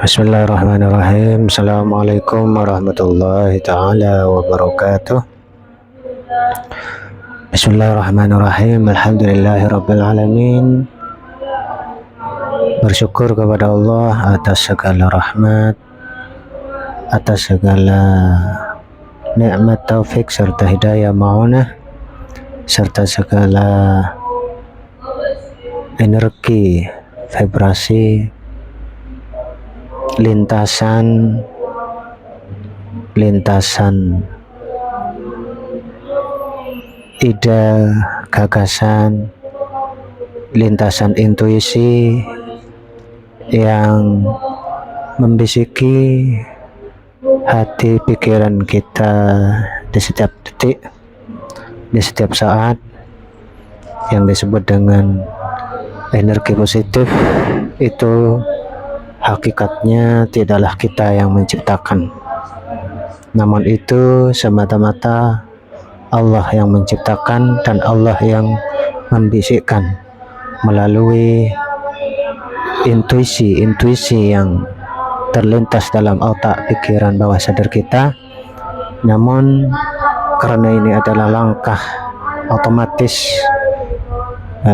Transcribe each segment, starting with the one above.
Bismillahirrahmanirrahim. Assalamualaikum warahmatullahi taala wabarakatuh. Bismillahirrahmanirrahim. Alhamdulillahirabbil alamin. Bersyukur kepada Allah atas segala rahmat, atas segala nikmat taufik serta hidayah ma'unah, serta segala energi, vibrasi, lintasan ide, gagasan, lintasan intuisi yang membisiki hati pikiran kita di setiap detik, di setiap saat, yang disebut dengan energi positif. Itu hakikatnya tidaklah kita yang menciptakan, namun itu semata-mata Allah yang menciptakan dan Allah yang membisikkan melalui intuisi yang terlintas dalam otak pikiran bawah sadar kita. Namun karena ini adalah langkah otomatis,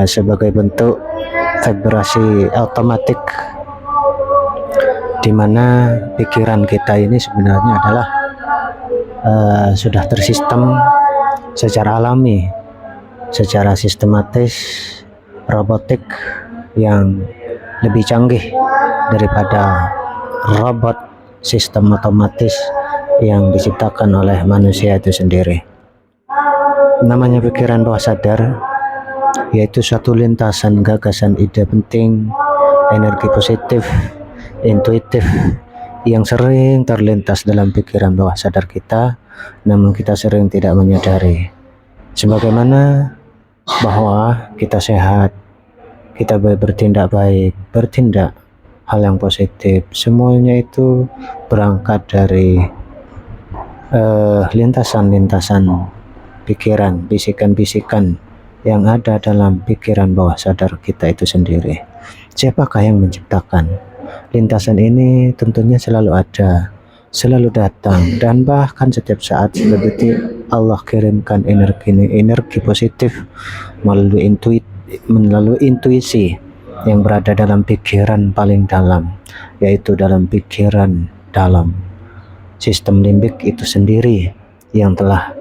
sebagai bentuk vibrasi otomatik, di mana pikiran kita ini sebenarnya adalah sudah tersistem secara alami, secara sistematis, robotik yang lebih canggih daripada robot sistem otomatis yang diciptakan oleh manusia itu sendiri. Namanya pikiran bawah sadar, yaitu suatu lintasan gagasan, ide penting, energi positif, intuitif yang sering terlintas dalam pikiran bawah sadar kita, namun kita sering tidak menyadari. Sebagaimana bahwa kita sehat, kita bertindak baik, bertindak hal yang positif, semuanya itu berangkat dari lintasan-lintasan pikiran, bisikan-bisikan yang ada dalam pikiran bawah sadar kita itu sendiri. Siapakah yang menciptakan? Lintasan ini tentunya selalu ada, selalu datang, dan bahkan setiap saat, setiap detik Allah kirimkan energi positif melalui intuisi yang berada dalam pikiran paling dalam, yaitu dalam pikiran dalam sistem limbik itu sendiri, yang telah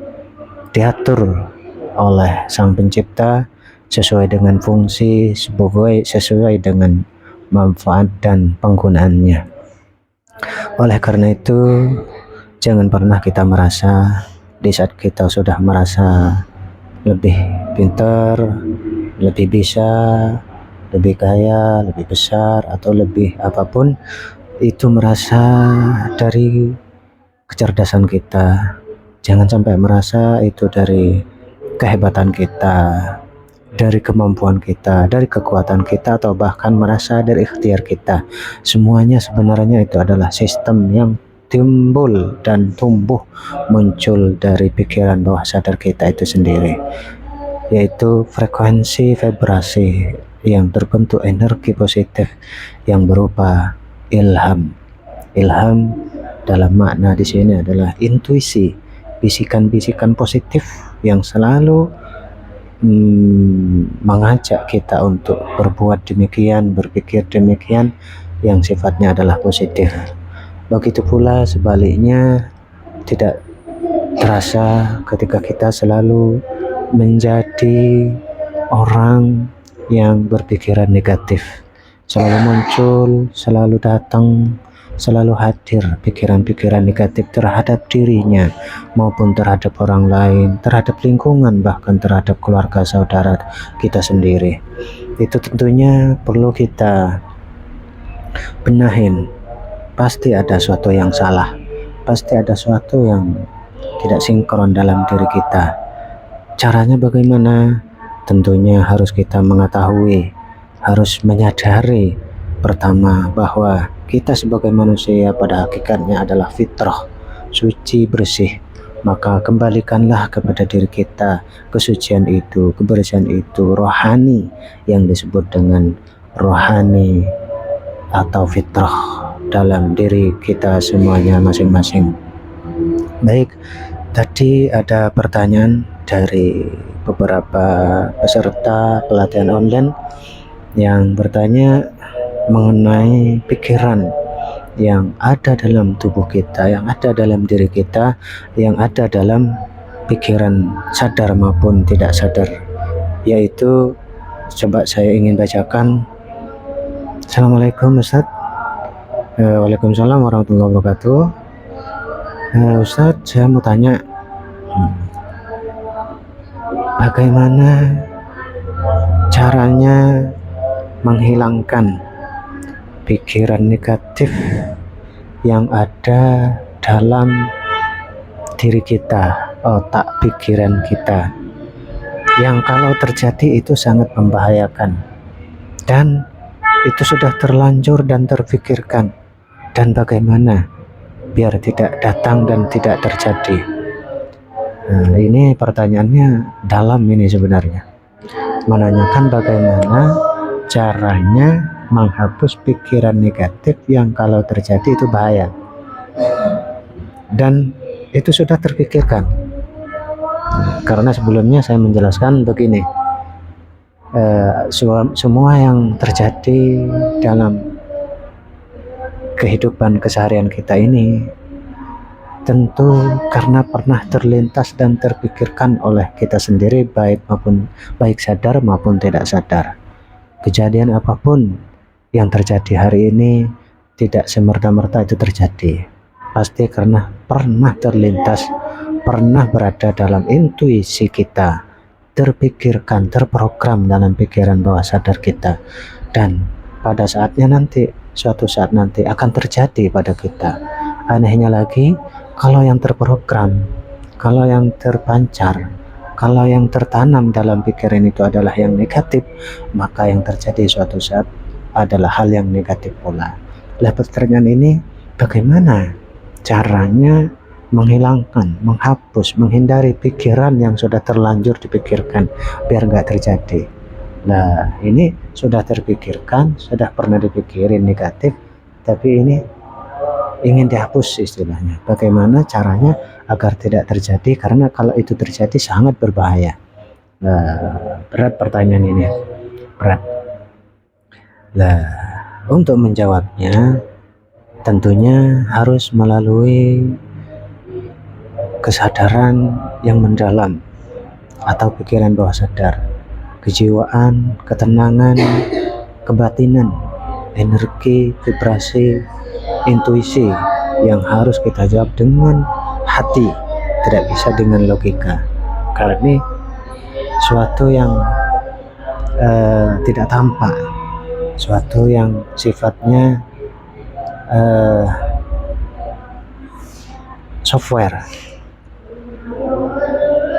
diatur oleh Sang Pencipta sesuai dengan fungsi, sesuai dengan manfaat dan penggunaannya. Oleh karena itu, jangan pernah kita merasa di saat kita sudah merasa lebih pintar, lebih bisa, lebih kaya, lebih besar, atau lebih apapun, itu merasa dari kecerdasan kita. Jangan sampai merasa itu dari kehebatan kita, dari kemampuan kita, dari kekuatan kita, atau bahkan merasa dari ikhtiar kita. Semuanya sebenarnya itu adalah sistem yang timbul dan tumbuh muncul dari pikiran bawah sadar kita itu sendiri, yaitu frekuensi vibrasi yang terbentuk energi positif yang berupa ilham. Ilham dalam makna di sini adalah intuisi, bisikan-bisikan positif yang selalu mengajak kita untuk berbuat demikian, berpikir demikian, yang sifatnya adalah positif. Begitu pula sebaliknya, tidak terasa ketika kita selalu menjadi orang yang berpikiran negatif, selalu muncul, selalu datang, selalu hadir pikiran-pikiran negatif terhadap dirinya maupun terhadap orang lain, terhadap lingkungan, bahkan terhadap keluarga saudara kita sendiri. Itu tentunya perlu kita benahin. Pasti ada sesuatu yang salah, pasti ada sesuatu yang tidak sinkron dalam diri kita. Caranya bagaimana? Tentunya harus kita mengetahui, harus menyadari pertama bahwa kita sebagai manusia pada hakikatnya adalah fitrah, suci, bersih. Maka kembalikanlah kepada diri kita kesucian itu, kebersihan itu, rohani yang disebut dengan rohani atau fitrah. dalam diri kita semuanya masing-masing. Baik, tadi ada pertanyaan dari beberapa peserta pelatihan online yang bertanya mengenai pikiran yang ada dalam tubuh kita, yang ada dalam diri kita, yang ada dalam pikiran sadar maupun tidak sadar, yaitu coba saya ingin bacakan. Assalamualaikum Ustadz. Waalaikumsalam warahmatullahi wabarakatuh. Ustadz, saya mau tanya, bagaimana caranya menghilangkan pikiran negatif yang ada dalam diri kita, otak pikiran kita, yang kalau terjadi itu sangat membahayakan dan itu sudah terlanjur dan terpikirkan, dan bagaimana biar tidak datang dan tidak terjadi. Nah, ini pertanyaannya dalam ini sebenarnya, menanyakan bagaimana caranya menghapus pikiran negatif yang kalau terjadi itu bahaya dan itu sudah terpikirkan. Karena sebelumnya saya menjelaskan begini, semua yang terjadi dalam kehidupan keseharian kita ini tentu karena pernah terlintas dan terpikirkan oleh kita sendiri, baik sadar maupun tidak sadar. Kejadian apapun yang terjadi hari ini tidak semerta-merta itu terjadi, pasti karena pernah terlintas, pernah berada dalam intuisi kita, terpikirkan, terprogram dalam pikiran bawah sadar kita, dan pada saatnya nanti, suatu saat nanti akan terjadi pada kita. Anehnya lagi, kalau yang terprogram, kalau yang terpancar, kalau yang tertanam dalam pikiran itu adalah yang negatif, maka yang terjadi suatu saat adalah hal yang negatif pula. Lah, pertanyaan ini bagaimana caranya menghilangkan, menghapus, menghindari pikiran yang sudah terlanjur dipikirkan biar nggak terjadi. Nah, ini sudah terpikirkan, sudah pernah dipikirin negatif, tapi ini ingin dihapus istilahnya. Bagaimana caranya agar tidak terjadi, karena kalau itu terjadi sangat berbahaya. Nah, berat pertanyaan ini, berat. Nah, untuk menjawabnya tentunya harus melalui kesadaran yang mendalam atau pikiran bawah sadar, kejiwaan, ketenangan, kebatinan, energi, vibrasi, intuisi yang harus kita jawab dengan hati, tidak bisa dengan logika, karena ini suatu yang tidak tampak, suatu yang sifatnya software.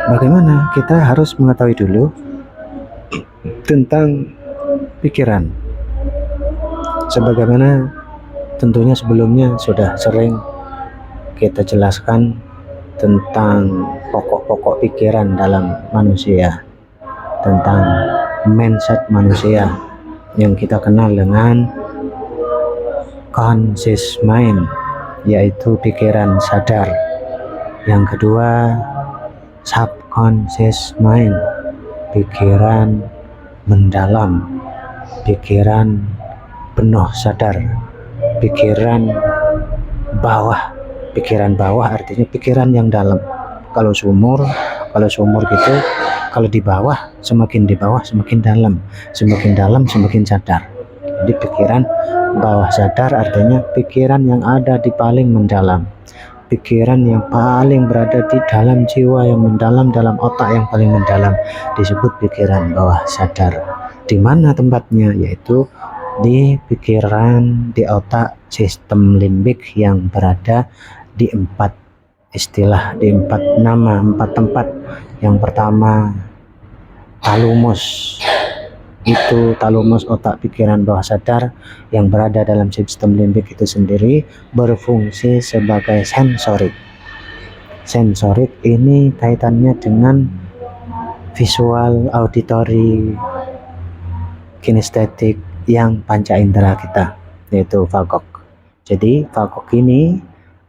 Bagaimana? Kita harus mengetahui dulu tentang pikiran, sebagaimana tentunya sebelumnya sudah sering kita jelaskan tentang pokok-pokok pikiran dalam manusia, tentang mindset manusia yang kita kenal dengan conscious mind, yaitu pikiran sadar. Yang kedua, subconscious mind, pikiran mendalam, pikiran penuh sadar, pikiran bawah. Pikiran bawah artinya pikiran yang dalam. Kalau sumur gitu, kalau di bawah semakin dalam, semakin dalam semakin sadar. Jadi pikiran bawah sadar artinya pikiran yang ada di paling mendalam, pikiran yang paling berada di dalam jiwa yang mendalam, dalam otak yang paling mendalam, disebut pikiran bawah sadar. Di mana tempatnya? Yaitu di pikiran, di otak sistem limbik yang berada di empat nama, empat tempat. Yang pertama thalamus, itu thalamus otak pikiran bawah sadar yang berada dalam sistem limbik itu sendiri berfungsi sebagai sensorik. Sensorik ini kaitannya dengan visual, auditory, kinestetik yang panca indera kita, yaitu fagok. Jadi fagok ini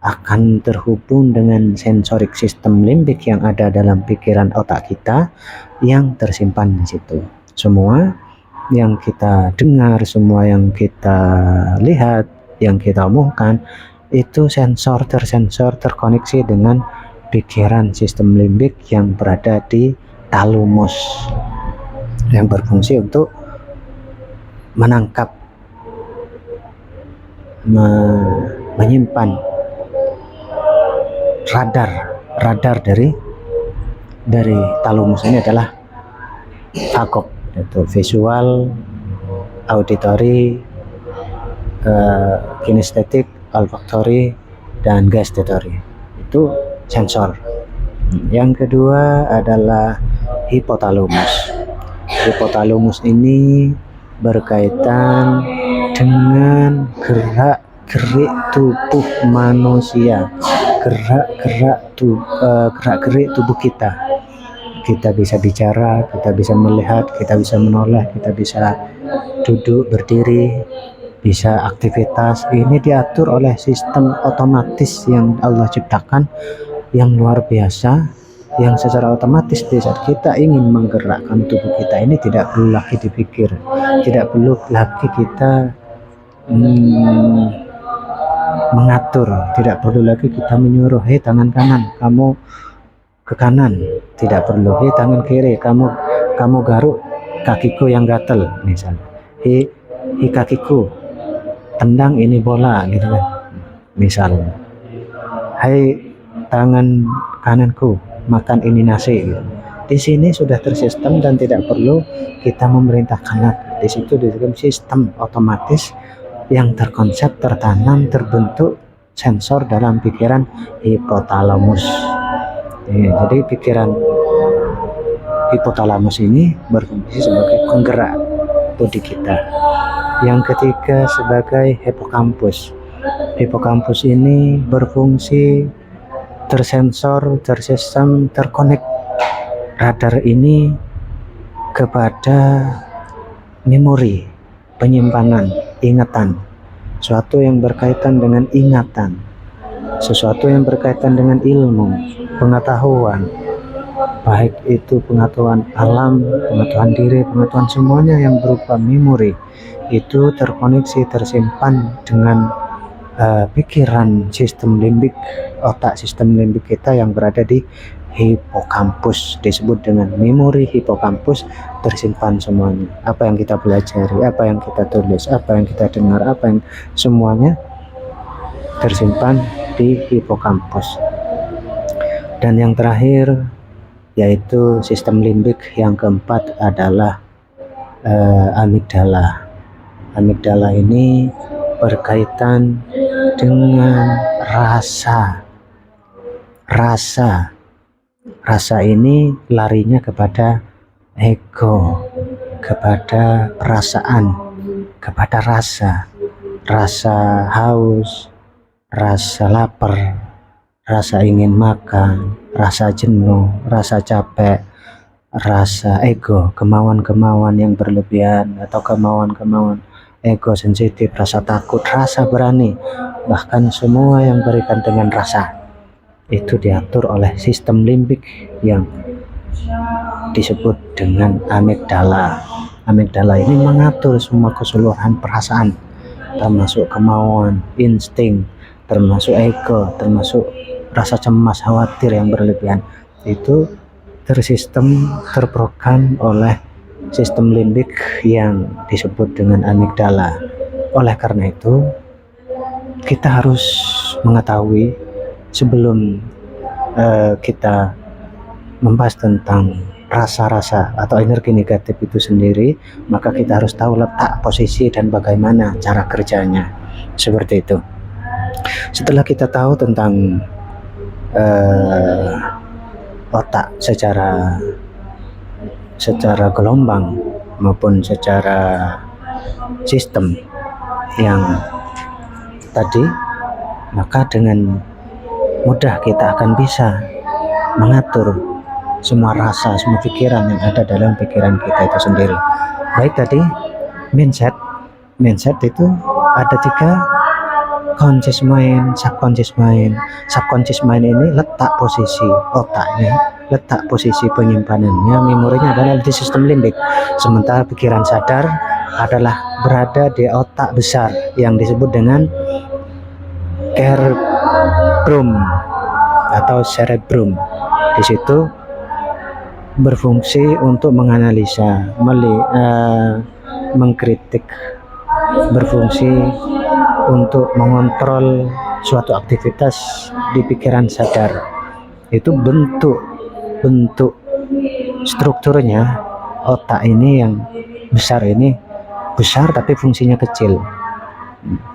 akan terhubung dengan sensorik sistem limbik yang ada dalam pikiran otak kita yang tersimpan di situ. Semua yang kita dengar, semua yang kita lihat, yang kita omongkan, itu tersensor, terkoneksi dengan pikiran sistem limbik yang berada di talamus, yang berfungsi untuk menangkap, menyimpan radar dari talamus ini adalah fagok, yaitu visual, auditory, kinestetik, olfaktori, dan gustatory. Itu sensor. Yang kedua adalah hipotalamus. Hipotalamus ini berkaitan dengan gerak-gerik tubuh manusia, gerak-gerik tubuh kita. Kita bisa bicara, kita bisa melihat, kita bisa menoleh, kita bisa duduk, berdiri, bisa aktivitas. Ini diatur oleh sistem otomatis yang Allah ciptakan, yang luar biasa, yang secara otomatis di saat kita ingin menggerakkan tubuh kita ini tidak perlu lagi dipikir, tidak perlu lagi kita mengatur, tidak perlu lagi kita menyuruh, hei tangan kanan kamu ke kanan, tidak perlu, hei tangan kiri kamu garuk kakiku yang gatel misalnya, hei kakiku tendang ini bola gitu kan, misalnya, hei tangan kananku makan ini nasi gitu. Di sini sudah tersistem dan tidak perlu kita memerintahkan lagi. Di situ di dalam sistem otomatis yang terkonsep, tertanam, terbentuk sensor dalam pikiran hipotalamus. Jadi pikiran hipotalamus ini berfungsi sebagai penggerak budi kita. Yang ketiga sebagai hipokampus. Hipokampus ini berfungsi tersensor, tersistem, terkonek radar ini kepada memori, penyimpanan, ingatan, sesuatu yang berkaitan dengan ingatan, sesuatu yang berkaitan dengan ilmu, pengetahuan, baik itu pengetahuan alam, pengetahuan diri, pengetahuan semuanya yang berupa memori, itu terkoneksi, tersimpan dengan pikiran sistem limbik, otak sistem limbik kita yang berada di hipokampus, disebut dengan memori hipokampus, tersimpan semuanya. Apa yang kita pelajari, apa yang kita tulis, apa yang kita dengar, apa yang semuanya tersimpan di hipokampus. Dan yang terakhir yaitu sistem limbik yang keempat adalah amigdala. Amigdala ini berkaitan dengan rasa. Rasa ini larinya kepada ego, kepada perasaan, kepada rasa haus, rasa lapar, rasa ingin makan, rasa jenuh, rasa capek, rasa ego, kemauan-kemauan yang berlebihan atau kemauan-kemauan ego sensitif, rasa takut, rasa berani, bahkan semua yang berkaitan dengan rasa itu diatur oleh sistem limbik yang disebut dengan amigdala. Amigdala ini mengatur semua keseluruhan perasaan, termasuk kemauan, insting, termasuk ego, termasuk rasa cemas, khawatir yang berlebihan. Itu tersistem, terprogram oleh sistem limbik yang disebut dengan amigdala. Oleh karena itu, kita harus mengetahui sebelum kita membahas tentang rasa-rasa atau energi negatif itu sendiri, maka kita harus tahu letak, posisi, dan bagaimana cara kerjanya. Seperti itu. Setelah kita tahu tentang otak secara gelombang maupun secara sistem yang tadi, maka dengan mudah kita akan bisa mengatur semua rasa, semua pikiran yang ada dalam pikiran kita itu sendiri. Baik tadi mindset itu ada conscious mind, subconscious mind. Subconscious mind ini letak posisi otaknya, letak posisi penyimpanannya, memorinya adalah di sistem limbik. Sementara pikiran sadar adalah berada di otak besar yang disebut dengan cerebrum atau cerebrum. Di situ berfungsi untuk menganalisa, mengkritik, berfungsi untuk mengontrol suatu aktivitas di pikiran sadar. Itu bentuk strukturnya otak ini yang besar ini besar tapi fungsinya kecil.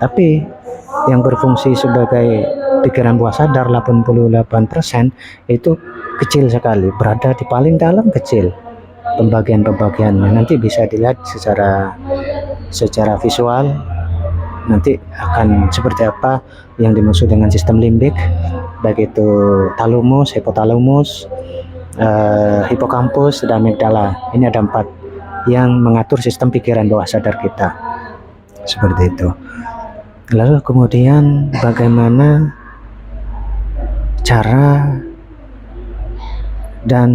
Tapi yang berfungsi sebagai pikiran bawah sadar 88% itu kecil sekali, berada di paling dalam, kecil pembagian-pembagiannya. Nanti bisa dilihat secara visual, nanti akan seperti apa yang dimaksud dengan sistem limbik, baik itu thalamus, hipotalamus, hipokampus, dan amigdala. Ini ada 4 yang mengatur sistem pikiran bawah sadar kita, seperti itu. Lalu kemudian bagaimana cara dan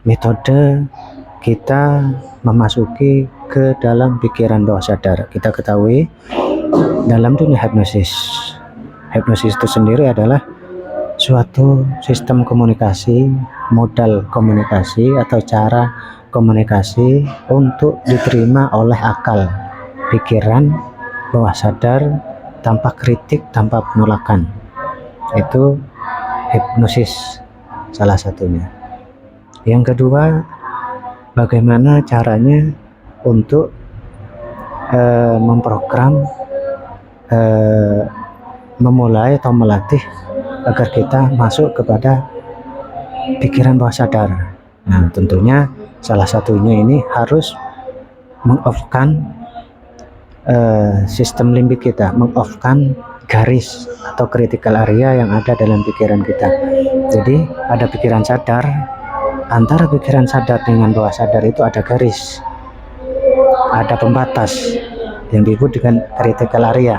metode kita memasuki ke dalam pikiran bawah sadar? Kita ketahui dalam dunia hipnosis itu sendiri adalah suatu sistem komunikasi, modal komunikasi atau cara komunikasi untuk diterima oleh akal pikiran bawah sadar tanpa kritik, tanpa penolakan. Itu hipnosis salah satunya. Yang kedua, bagaimana caranya untuk memprogram, memulai atau melatih agar kita masuk kepada pikiran bawah sadar. Nah, tentunya salah satunya ini harus meng-off-kan sistem limbik kita, meng-off-kan garis atau critical area yang ada dalam pikiran kita. Jadi ada pikiran sadar, antara pikiran sadar dengan bawah sadar itu ada garis, ada pembatas yang disebut dengan critical area.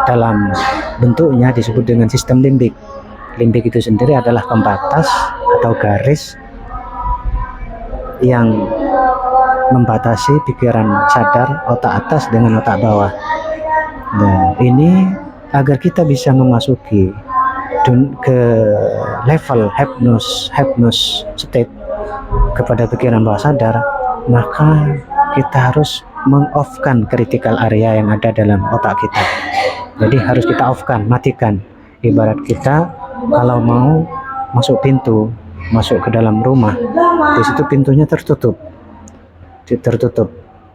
Dalam bentuknya disebut dengan sistem limbik. Limbik itu sendiri adalah pembatas atau garis yang membatasi pikiran sadar, otak atas dengan otak bawah. Nah, ini agar kita bisa memasuki ke level hypnos state kepada pikiran bawah sadar, maka kita harus meng-off-kan critical area yang ada dalam otak kita. Jadi harus kita off-kan, matikan. Ibarat kita kalau mau masuk pintu, masuk ke dalam rumah, di situ pintunya tertutup.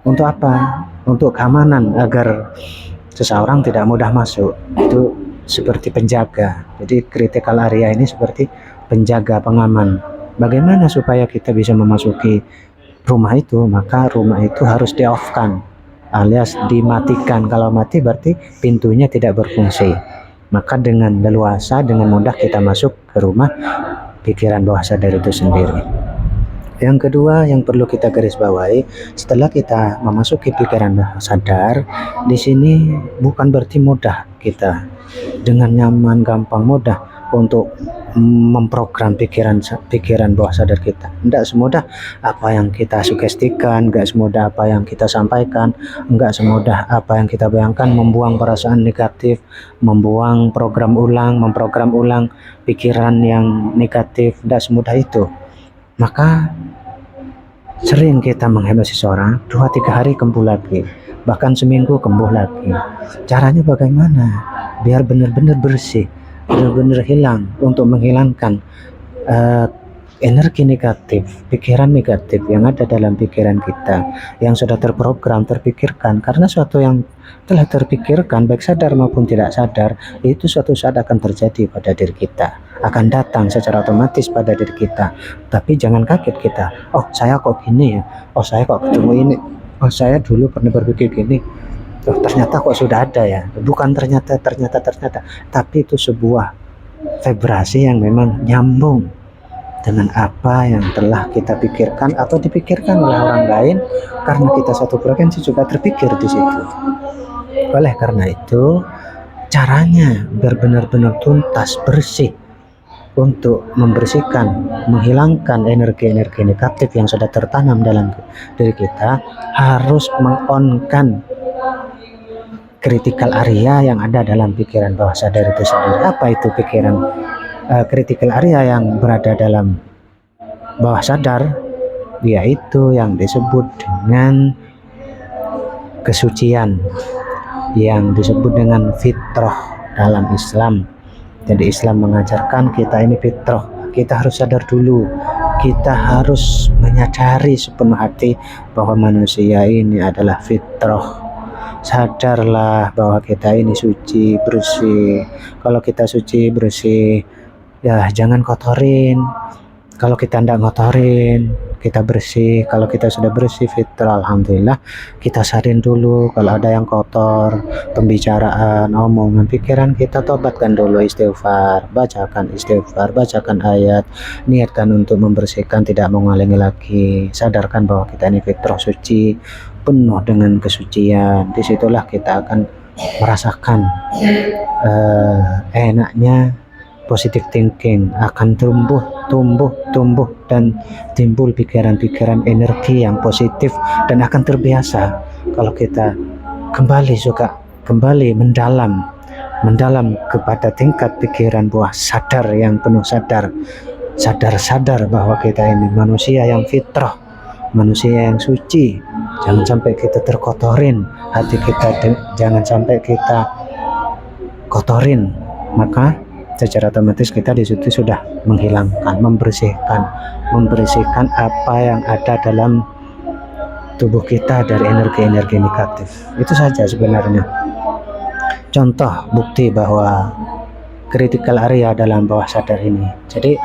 Untuk apa? Untuk keamanan, agar seseorang tidak mudah masuk. Itu seperti penjaga. Jadi critical area ini seperti penjaga, pengaman. Bagaimana supaya kita bisa memasuki rumah itu? Maka rumah itu harus di-off-kan, alias dimatikan. Kalau mati berarti pintunya tidak berfungsi. Maka dengan leluasa, dengan mudah kita masuk ke rumah pikiran bawah sadar itu sendiri. Yang kedua yang perlu kita garis bawahi, setelah kita memasuki pikiran bawah sadar, di sini bukan berarti mudah kita dengan nyaman, gampang, mudah untuk memprogram pikiran bawah sadar kita. Tidak semudah apa yang kita sugestikan, tidak semudah apa yang kita sampaikan, tidak semudah apa yang kita bayangkan, membuang perasaan negatif, memprogram ulang pikiran yang negatif. Tidak semudah itu. Maka sering kita menghipnosis orang, 2-3 hari kambuh lagi, bahkan seminggu kambuh lagi. Caranya bagaimana? Biar benar-benar bersih, benar-benar hilang, untuk menghilangkan energi negatif, pikiran negatif yang ada dalam pikiran kita, yang sudah terprogram, terpikirkan. Karena suatu yang telah terpikirkan, baik sadar maupun tidak sadar, itu suatu saat akan terjadi pada diri kita, akan datang secara otomatis pada diri kita. Tapi jangan kaget kita, oh saya kok gini ya, oh saya kok ketemu ini, oh saya dulu pernah berpikir gini, oh ternyata kok sudah ada ya. Bukan ternyata, tapi itu sebuah vibrasi yang memang nyambung dengan apa yang telah kita pikirkan atau dipikirkan oleh orang lain, karena kita satu frekuensi juga terpikir di situ. Oleh karena itu, caranya biar benar-benar tuntas, bersih, untuk membersihkan, menghilangkan energi-energi negatif yang sudah tertanam dalam diri kita, harus mengonkan critical area yang ada dalam pikiran bawah sadar itu sendiri. Apa itu pikiran critical area yang berada dalam bawah sadar? Yaitu yang disebut dengan kesucian, yang disebut dengan fitrah dalam Islam. Jadi Islam mengajarkan kita ini fitrah, kita harus sadar dulu, kita harus menyadari sepenuh hati bahwa manusia ini adalah fitrah. Sadarlah bahwa kita ini suci, bersih. Kalau kita suci, bersih, ya jangan kotorin. Kalau kita tidak ngotorin, kita bersih. Kalau kita sudah bersih, fitrah, alhamdulillah. Kita sadarin dulu kalau ada yang kotor, pembicaraan, omongan, pikiran kita tobatkan dulu, istighfar, bacakan ayat, niatkan untuk membersihkan, tidak mengulangi lagi. Sadarkan bahwa kita ini fitrah suci, penuh dengan kesucian. Disitulah kita akan merasakan enaknya positive thinking, akan tumbuh dan timbul pikiran-pikiran energi yang positif, dan akan terbiasa kalau kita kembali mendalam kepada tingkat pikiran bawah sadar yang penuh sadar bahwa kita ini manusia yang fitrah, manusia yang suci. Jangan sampai kita terkotorin hati kita, jangan sampai kita kotorin, maka secara otomatis kita di situ sudah menghilangkan, membersihkan apa yang ada dalam tubuh kita dari energi-energi negatif. Itu saja sebenarnya contoh bukti bahwa critical area dalam bawah sadar ini. Jadi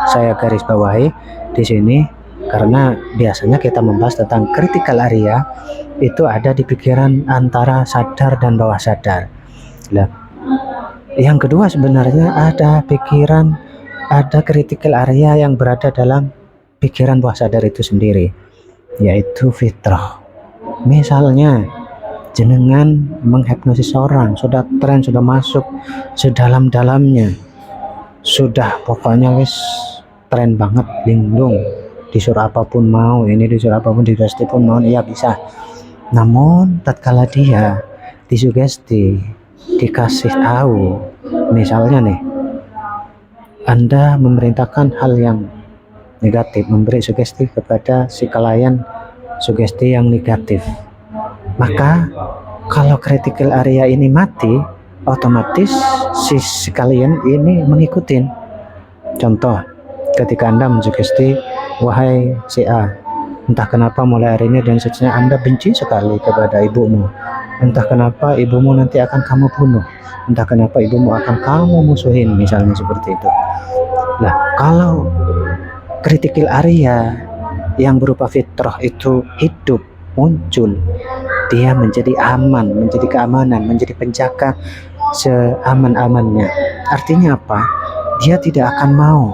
saya garis bawahi di sini karena biasanya kita membahas tentang critical area itu ada di pikiran antara sadar dan bawah sadar. Nah, yang kedua sebenarnya ada critical area yang berada dalam pikiran bawah sadar itu sendiri, yaitu fitrah. Misalnya jenengan menghipnosis orang, sudah tren, sudah masuk sedalam-dalamnya, sudah pokoknya wis tren banget, linglung, disuruh apapun mau, ini disuruh apapun, digesti pun mau, iya bisa. Namun tatkala dia disugesti, dikasih tahu, misalnya nih, Anda memerintahkan hal yang negatif, memberi sugesti kepada si klien, sugesti yang negatif, maka kalau critical area ini mati, otomatis si klien ini mengikuti. Contoh, ketika Anda mensugesti, wahai si A, entah kenapa mulai hari ini dan seterusnya Anda benci sekali kepada ibumu, entah kenapa ibumu nanti akan kamu bunuh, entah kenapa ibumu akan kamu musuhin, misalnya seperti itu. Nah, kalau critical area yang berupa fitrah itu hidup, muncul, dia menjadi aman, menjadi keamanan, menjadi penjaga seaman-amannya. Artinya apa? Dia tidak akan mau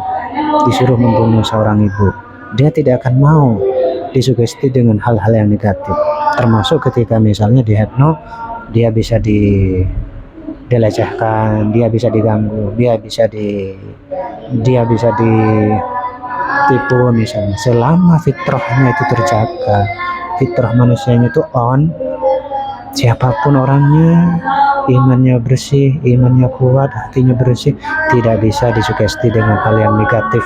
disuruh membunuh seorang ibu, dia tidak akan mau disugesti dengan hal-hal yang negatif, termasuk ketika misalnya di hypno, dia bisa dilecehkan, dia bisa diganggu, dia bisa ditipu misalnya. Selama fitrahnya itu terjaga, fitrah manusianya itu on, siapapun orangnya, imannya bersih, imannya kuat, hatinya bersih, tidak bisa disugesti dengan hal yang negatif,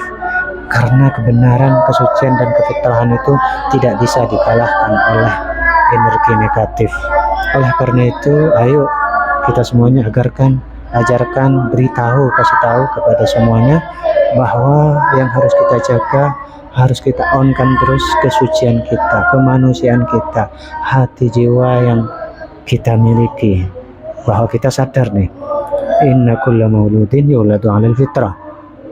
karena kebenaran, kesucian dan kefitrahan itu tidak bisa dikalahkan oleh energi negatif. Oleh karena itu, ayo kita semuanya ajarkan, beritahu, kasih tahu kepada semuanya bahwa yang harus kita jaga, harus kita onkan terus kesucian kita, kemanusiaan kita, hati jiwa yang kita miliki, bahwa kita sadar nih, inna kulla mauludin yuladu 'alal fitrah,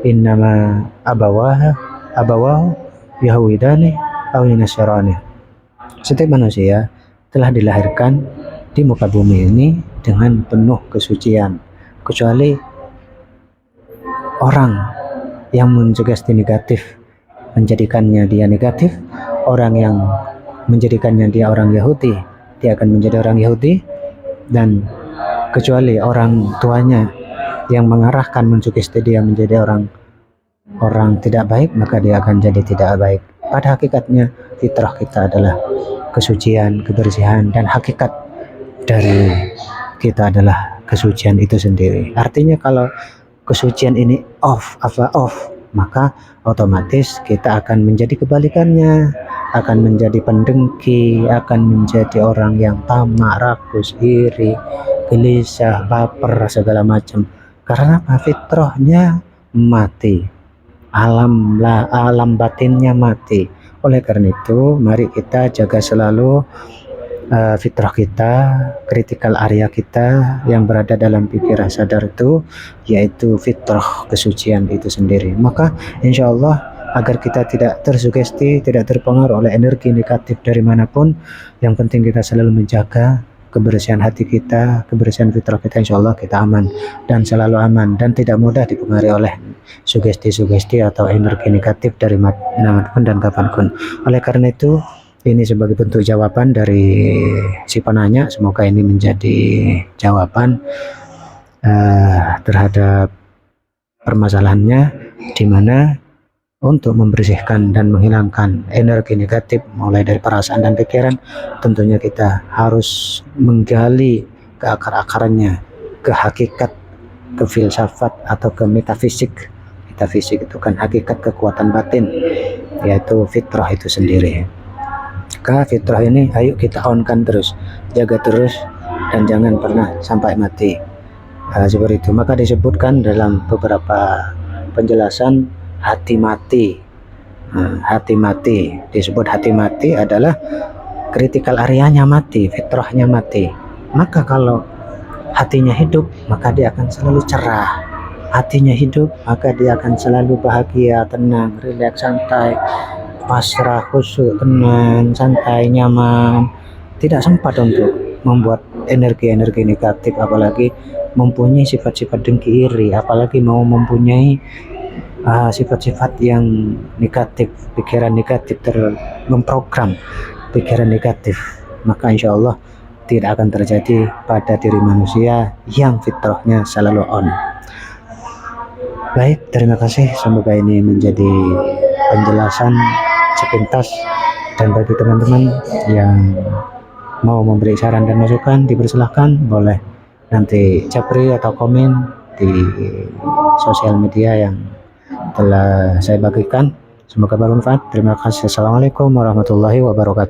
innama abawahu yahwidani aw yunasirani. Setiap manusia telah dilahirkan di muka bumi ini dengan penuh kesucian, kecuali orang yang mensugesti negatif menjadikannya dia negatif, orang yang menjadikannya dia orang Yahudi, dia akan menjadi orang Yahudi, dan kecuali orang tuanya yang mengarahkan, mensugesti dia menjadi orang tidak baik, maka dia akan jadi tidak baik. Pada hakikatnya fitrah kita adalah kesucian, kebersihan, dan hakikat dari kita adalah kesucian itu sendiri. Artinya kalau kesucian ini off, maka otomatis kita akan menjadi kebalikannya, akan menjadi pendengki, akan menjadi orang yang tamak, rakus, iri, gelisah, baper, segala macam. Karena apa? Fitrahnya mati, alam batinnya mati. Oleh karena itu, mari kita jaga selalu fitrah kita, critical area kita yang berada dalam pikiran sadar itu, yaitu fitrah kesucian itu sendiri. Maka insya Allah agar kita tidak tersugesti, tidak terpengaruh oleh energi negatif dari manapun, yang penting kita selalu menjaga kebersihan hati kita, kebersihan fitrah kita, insya Allah kita aman dan selalu aman dan tidak mudah dipengaruhi oleh sugesti-sugesti atau energi negatif dari manapun dan kapanpun. Oleh karena itu, ini sebagai bentuk jawaban dari si penanya. Semoga ini menjadi jawaban terhadap permasalahannya, di mana untuk membersihkan dan menghilangkan energi negatif mulai dari perasaan dan pikiran, tentunya kita harus menggali ke akar-akarnya, ke hakikat, ke filsafat atau ke metafisik. Metafisik itu kan hakikat kekuatan batin, yaitu fitrah itu sendiri. Maka fitrah ini ayo kita on-kan terus, jaga terus, dan jangan pernah sampai mati. Seperti itu. Maka disebutkan dalam beberapa penjelasan hati mati. Hati mati, disebut hati mati adalah critical areanya mati, fitrahnya mati. Maka kalau hatinya hidup, maka dia akan selalu cerah. Hatinya hidup, maka dia akan selalu bahagia, tenang, rileks, santai, pasrah, khusyuk, tenang, santai, nyaman. Tidak sempat untuk membuat energi-energi negatif, apalagi mempunyai sifat-sifat dengki, iri, apalagi mau mempunyai sifat-sifat yang negatif, pikiran negatif, memprogram pikiran negatif. Maka insya Allah tidak akan terjadi pada diri manusia yang fitrahnya selalu on. Baik, terima kasih. Semoga ini menjadi penjelasan sepintas, dan bagi teman-teman yang mau memberi saran dan masukan, dipersilahkan, boleh nanti japri atau komen di sosial media yang telah saya bagikan. Semoga bermanfaat. Terima kasih. Assalamualaikum warahmatullahi wabarakatuh.